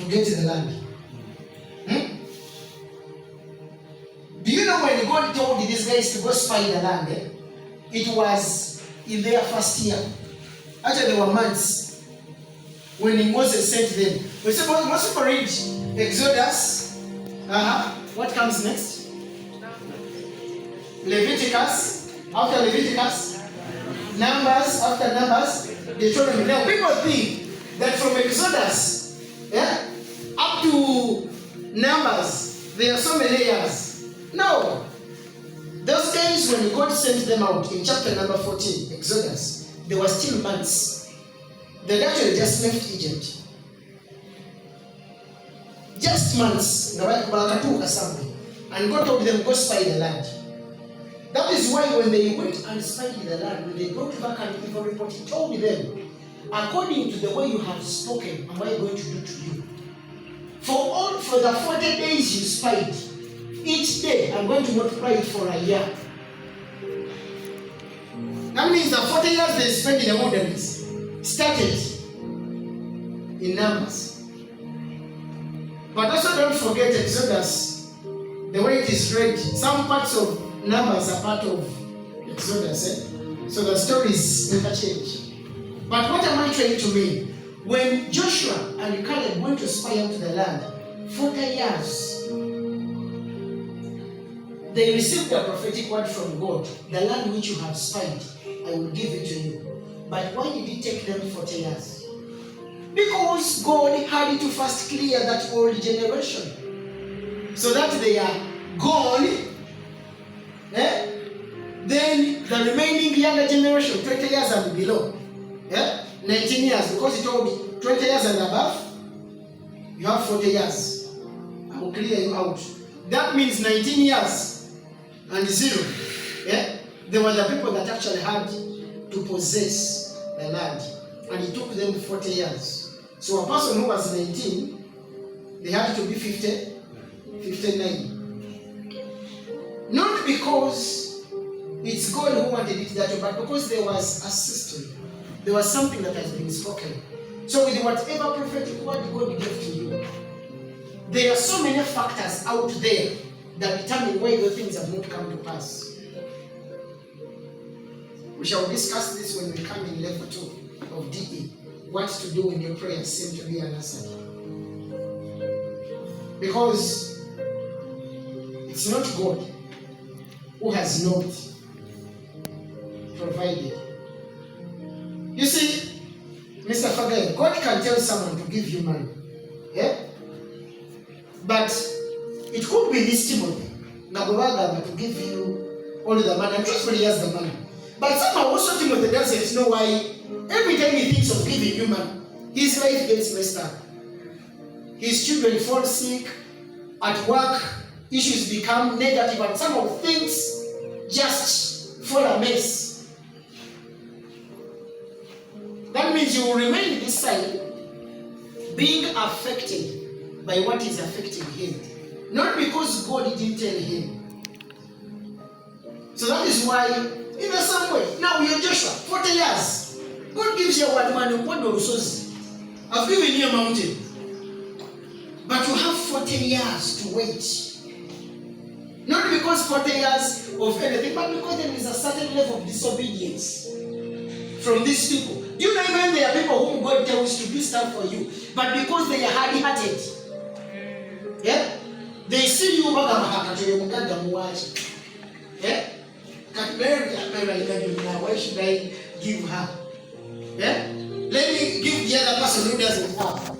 get the land. Do you know when God told these guys to go spy the land, it was in their first year. Actually, there were months when Moses sent them. We say, most people read Exodus. What comes next? Leviticus. After Leviticus, Numbers. After Numbers, Deuteronomy. Now, people think that from Exodus up to Numbers, there are so many years. No. Those guys, when God sent them out in chapter number 14, Exodus, there were still months. They actually just left Egypt. Just months. And God told them, go spy the land. That is why when they went and spied the land, when they brought back an evil report, he told them, according to the way you have spoken, am I going to do to you? For the 40 days you spied, each day I'm going to multiply it for a year. That means the 40 years they spent in the wilderness started in Numbers. But also don't forget Exodus, the way it is read. Some parts of Numbers are part of Exodus. So the stories never change. But what am I trying to mean? When Joshua and Caleb went to spy out the land, 40 years, they received a prophetic word from God. The land which you have spied, I will give it to you. But why did it take them 40 years? Because God had to first clear that old generation, so that they are gone. Then the remaining younger generation, 20 years and below, 19 years, because it told me 20 years and above, you have 40 years. I will clear you out. That means 19 years and 0. They were the people that actually had to possess the land. And it took them 40 years. So a person who was 19, they had to be 59. Not because it's God who wanted it that way, but because there was a system. There was something that has been spoken. So with whatever prophetic word God gave to you, there are so many factors out there that determine why those things have not come to pass. We shall discuss this when we come in level 2 of DE. What to do when your prayers seem to be unanswered. Because it's not God who has not provided. You see, Mr. Fagai, God can tell someone to give you money. But it could be this Timothy, Nagoraga, to give you all the money. I'm truthfully, he has the money. But somehow also Timothy doesn't know why every time he thinks of giving you money, his life gets messed up. His children fall sick, at work, issues become negative, and somehow things just fall a mess. That means you will remain this side, being affected by what is affecting him. Not because God didn't tell him. So that is why, in the same way, now you're Joshua, 40 years. God gives you one man, one resources. I've given you a mountain. But you have 40 years to wait. Not because 40 years of anything, but because there is a certain level of disobedience from these people. You know, even there are people whom God tells to do stuff for you, but because they are hard-hearted, they see you Mahaga, why should I give her? Let me give the other person who doesn't have.